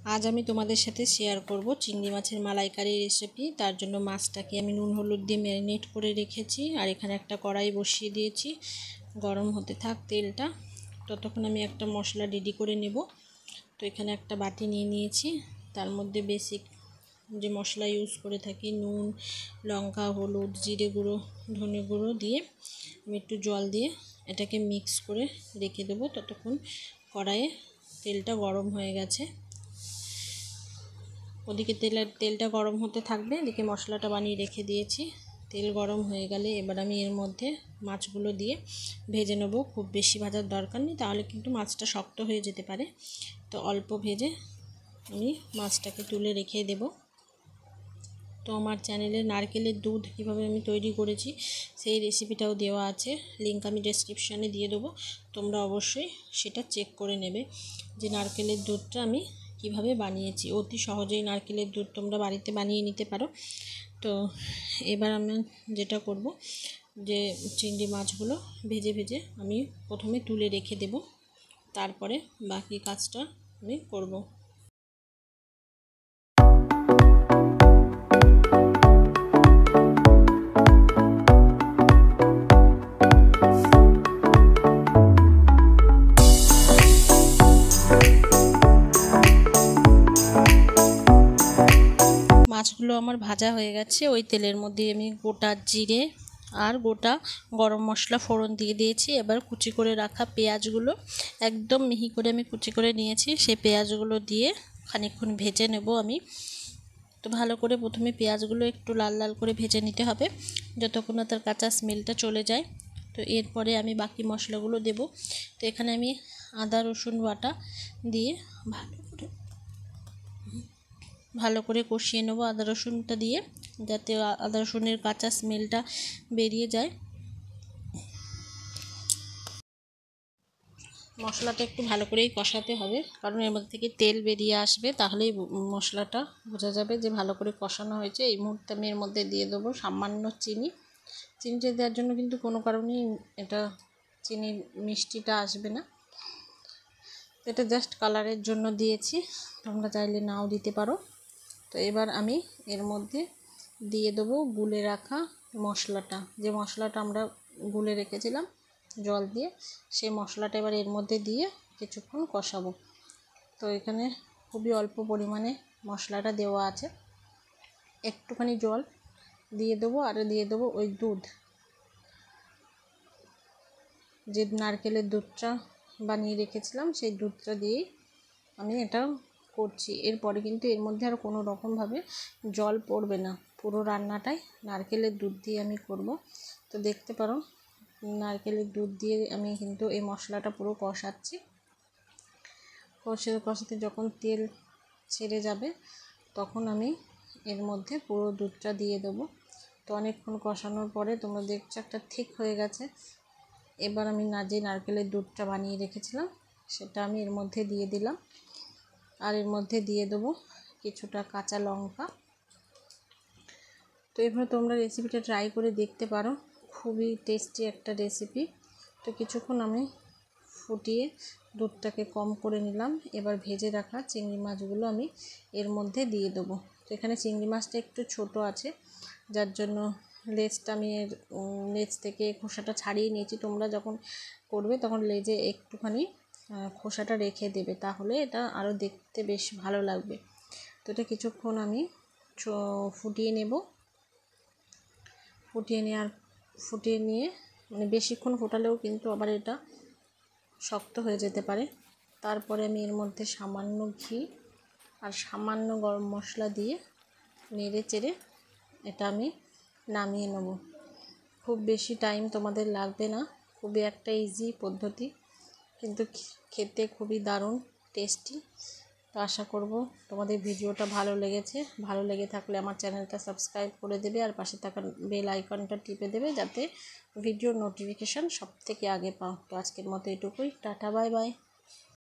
আজ আমি তোমাদের সাথে শেয়ার করব চিংড়ি মাছের মালাইকারি রেসিপি। তার জন্য মাছটাকে আমি নুন হলুদ দিয়ে ম্যারিনেট করে রেখেছি, আর এখানে একটা কড়াই বসিয়ে দিয়েছি। গরম হতে থাক তেলটা, ততক্ষণ আমি একটা মশলা রেডি করে নেব। তো এখানে একটা বাটি নিয়ে নিয়েছি, তার মধ্যে বেসিক যে মশলা ইউজ করে থাকি নুন, লঙ্কা, হলুদ, জিরে গুঁড়ো, ধনে গুঁড়ো দিয়ে আমি একটু জল দিয়ে এটাকে মিক্স করে রেখে দেবো। ততক্ষণ কড়াইয়ে তেলটা গরম হয়ে গেছে। ওদিকে তেলটা গরম হতে থাকবে, এদিকে মশলাটা বানিয়ে রেখে দিয়েছি। তেল গরম হয়ে গেলে এবার আমি এর মধ্যে মাছগুলো দিয়ে ভেজে নেব। খুব বেশি ভাজার দরকার নেই, তাহলে কিন্তু মাছটা শক্ত হয়ে যেতে পারে। তো অল্প ভেজে আমি মাছটাকে তুলে রেখে দেব। তো আমার চ্যানেলে নারকেলের দুধ কীভাবে আমি তৈরি করেছি সেই রেসিপিটাও দেওয়া আছে, লিঙ্ক আমি ডেসক্রিপশানে দিয়ে দেবো। তোমরা অবশ্যই সেটা চেক করে নেবে যে নারকেলের দুধটা আমি কিভাবে বানিয়েছি। অতি সহজেই নারকেলের দুধ তোমরা বাড়িতে বানিয়ে নিতে পারো। তো এবার আমি যেটা করব, যে চিংড়ি মাছগুলো ভেজে ভেজে আমি প্রথমে তুলে রেখে দেব, তারপরে বাকি কাজটা আমি করব। মাছগুলো আমার ভাজা হয়ে গেছে। ওই তেলের মধ্যে আমি গোটা জিরে আর গোটা গরম মশলা ফোড়ন দিয়ে দিয়েছি। এবার কুচি করে রাখা পেঁয়াজগুলো একদম মিহি করে আমি কুচি করে নিয়েছি, সেই পেঁয়াজগুলো দিয়ে খানিকক্ষণ ভেজে নেব আমি। তো ভালো করে প্রথমে পেঁয়াজগুলো একটু লাল লাল করে ভেজে নিতে হবে, যতক্ষণ না তার কাঁচা স্মেলটা চলে যায়। তো এরপরে আমি বাকি মশলাগুলো দেব। তো এখানে আমি আদা রসুন বাটা দিয়ে ভালো করে কষিয়ে নেব আদা রসুনটা দিয়ে, যাতে আদা রসুনের কাঁচা স্মেলটা বেরিয়ে যায়। মশলাটা একটু ভালো করেই কষাতে হবে, কারণ এর মধ্যে থেকে তেল বেরিয়ে আসবে, তাহলেই মশলাটা বোঝা যাবে যে ভালো করে কষানো হয়েছে। এই মুহূর্তে আমি এর মধ্যে দিয়ে দেবো সামান্য চিনি। চিনিটা দেওয়ার জন্য কিন্তু কোনো কারণেই এটা চিনির মিষ্টিটা আসবে না, এটা জাস্ট কালারের জন্য দিয়েছি, তোমরা চাইলে নাও দিতে পারো। তো এবার আমি এর মধ্যে দিয়ে দেবো গুলে রাখা মশলাটা, যে মশলাটা আমরা গুলে রেখেছিলাম জল দিয়ে, সেই মশলাটা এবার এর মধ্যে দিয়ে কিছুক্ষণ কষাবো। তো এখানে খুবই অল্প পরিমাণে মশলাটা দেওয়া আছে, একটুখানি জল দিয়ে দেবো, আর দিয়ে দেবো ওই দুধ, যে নারকেলের দুধটা বানিয়ে রেখেছিলাম সেই দুধটা দিয়েই আমি এটা করছি। এরপরে কিন্তু এর মধ্যে আর কোনো রকমভাবে জল পড়বে না, পুরো রান্নাটাই নারকেলের দুধ দিয়ে আমি করব। তো দেখতে পারো নারকেলের দুধ দিয়ে আমি কিন্তু এই মশলাটা পুরো কষাচ্ছি। কষাতে যখন তেল ছেড়ে যাবে তখন আমি এর মধ্যে পুরো দুধটা দিয়ে দেবো। তো অনেকক্ষণ কষানোর পরে তোমরা দেখছো একটা ঠিক হয়ে গেছে। এবার আমি যে নারকেলের দুধটা বানিয়ে রেখেছিলাম সেটা আমি এর মধ্যে দিয়ে দিলাম, আর এর মধ্যে দিয়ে দেবো কিছুটা কাঁচা লঙ্কা। তো এবার তোমরা রেসিপিটা ট্রাই করে দেখতে পারো, খুবই টেস্টি একটা রেসিপি। তো কিছুক্ষণ আমি ফুটিয়ে দুধটাকে কম করে নিলাম। এবার ভেজে রাখা চিংড়ি মাছগুলো আমি এর মধ্যে দিয়ে দেবো। তো এখানে চিংড়ি মাছটা একটু ছোট আছে, যার জন্য লেজটা আমি লেজ থেকে খোসাটা ছাড়িয়ে নিয়েছি। তোমরা যখন করবে তখন লেজে একটুখানি খোসাটা রেখে দেবে, তাহলে এটা আরও দেখতে বেশ ভালো লাগবে। তো এটা কিছুক্ষণ আমি ফুটিয়ে নেব। ফুটিয়ে নিয়ে মানে বেশিক্ষণ ফোটালেও কিন্তু আবার এটা শক্ত হয়ে যেতে পারে। তারপরে আমি এর মধ্যে সামান্য ঘি আর সামান্য গরম মশলা দিয়ে নেড়ে চেড়ে এটা আমি নামিয়ে নেব। খুব বেশি টাইম তোমাদের লাগবে না, খুবই একটা ইজি পদ্ধতি, কিন্তু খেতে খুবই দারুণ টেস্টি। তো আশা করব তোমাদের ভিডিওটা ভালো লেগেছে। ভালো লেগে থাকলে আমার চ্যানেলটা সাবস্ক্রাইব করে দেবে, আর পাশে থাকা বেল আইকনটা টিপে দেবে, যাতে ভিডিওর নোটিফিকেশান সবথেকে আগে পাও। তো আজকের মতো এটুকুই, টাটা বাই বাই।